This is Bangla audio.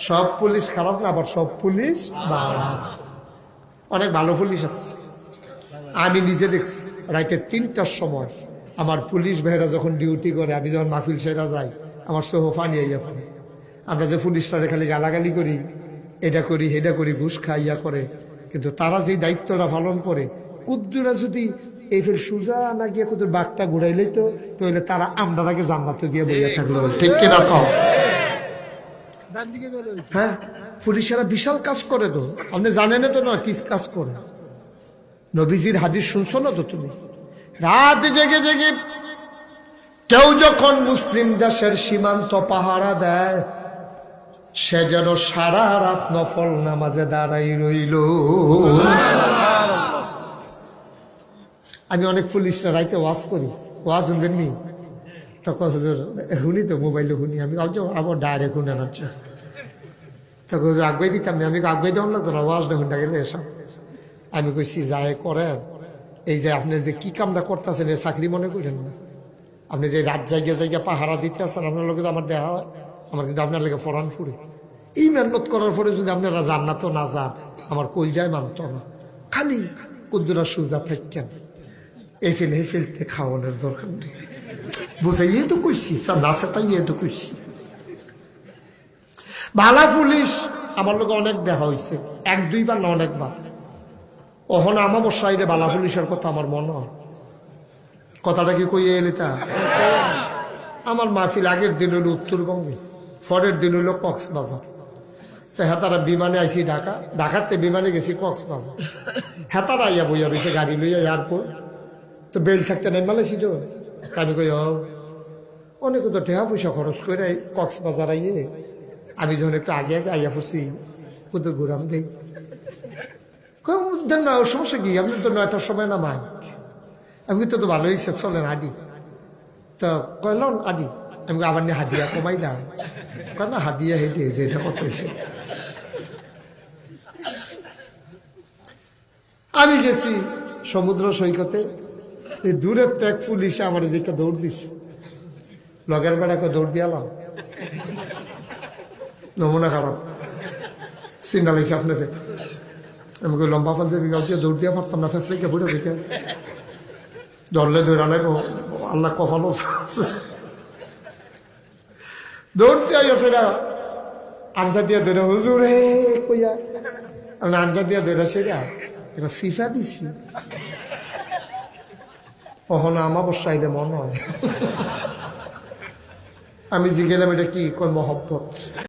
সব পুলিশ খারাপ না, আবার সব পুলিশ ভালো। অনেক ভালো পুলিশ আছে। আমি নিজে দেখছি রাইতে 3টার সময় আমার পুলিশ ভাইরা যখন ডিউটি করে, আমি যখন মাহফিল সেরা যাই, আমার সহ পানি আইয়া পড়ে। আমরা যে পুলিশরা খালি গালাগালি করি, এটা করি সেটা করি, ঘুষ খাইয়া করে, কিন্তু তারা যে দায়িত্বটা পালন করে, কুদ্দুরা যদি এই ফের সুজা না গিয়ে কুদ্দুর বাঘটা ঘুরাইলেই তো তাহলে তারা আমরা আগে জান্নাতে গিয়ে বইয়া থাকলো। ঠিক কিনা কও? হ্যাঁ, পুলিশেরা বিশাল কাজ করে তো, আপনি জানেন তো না কি কাজ করে। নবীজির হাদিস শুনছো না তো তুমি? রাত জেগে জেগে কেউ যখন মুসলিম দেশের সীমান্ত পাহারা দেয়, সে যেন সারা রাত নফল নামাজে দাঁড়াই রইল। আমি অনেক পুলিশরা রাইতে ওয়াজ করি, ওয়াজ শুনবেননি তখন শুনি তো, মোবাইলে শুনি। আমি আবার ডাইরেক্ট শুনে নাচ্ছ তখন আগুয়াই দিতাম না, আমি আগুয়াই দেওয়ান লাগতো না, ওয়াজটা শুনতে গেলে এসব। আমি কইছি যায় করেন, এই যে আপনি যে কি কামটা করতেছেন এই চাকরি মনে করেন না। আপনি যে রাত জায়গায় জায়গায় পাহারা দিতে আসেন, আপনার লোকে তো আমার দেখা হয়, আমার কিন্তু আপনার লোকে ফরান ফুরে। এই মেহনত করার পরে যদি আপনারা জান্নাত না যান, আমার কলজায় মানত না। খালি কুদ্দুরা সুজা থাকেন, এই ফেলতে খাওয়ানোর দরকার নেই। বুঝাইয়ে তো কইছি, না সেটাই তো কইছি। ভালা পুলিশ আমার লোক অনেক দেখা হয়েছে, 1-2বার না অনেকবার। ওহন আমার সাইডে বালা পুলিশের কথা আমার মনে হয়। কথাটা কি কইয়ে এলি তা? আমার মাহফিল আগের দিন হইল উত্তরবঙ্গে, পরের দিন হইল কক্সবাজার। তো হেতারা বিমানে আইসি ঢাকা, ঢাকাতে বিমানে গেছি কক্সবাজার। হেতারা আইয়া বইয়া রয়েছে গাড়ি লইয়া এয়ারপোর্ট, তো বেল থাকতে নেই মালেছি তো। আমি কই অনেক তো টেহা পয়সা খরচ করে কক্সবাজার আইয়ে, আমি যখন একটু আগে আগে আইয়া পড়ছি, কোথাও ঘুরাম দেই না, সমস্যা কি, আপনি তো 9টার সময় না ভাই। আমি তো ভালো হয়েছে, চলেন আডি। তো কইলেন আডি, আমি আবার নিয়ে হাদিয়া কমাইলাম। না হাদিয়া হেঁটে যে এটা কত হয়েছে। আমি গেছি সমুদ্র সৈকতে, এই দূরের তো এক পুলিশে আমার এদিকে দৌড় দিছে, লগের বেড়াকে দৌড় দিয়ালাম। নমুনা খারাপ সিগনাল হয়েছে আপনাকে। আমি কই লম্বা পাঞ্জাবি গাও দিয়ে দৌড় দিয়া পারতাম না, ফেসলে কে বুড়ে দিকে ধরলে দৌড়ালে আল্লাহ কপালও দৌড়তে আইসে না। আঞ্জা দিয়া দৌড়া হুজুরে কইয়া, আঞ্জা দিয়া দৌড়া সেরা এটা সিফা দিছি। কখনো আমার সাইডে মনে হয়। আমি জিগেলাম এটা কি, কয় মহব্বত।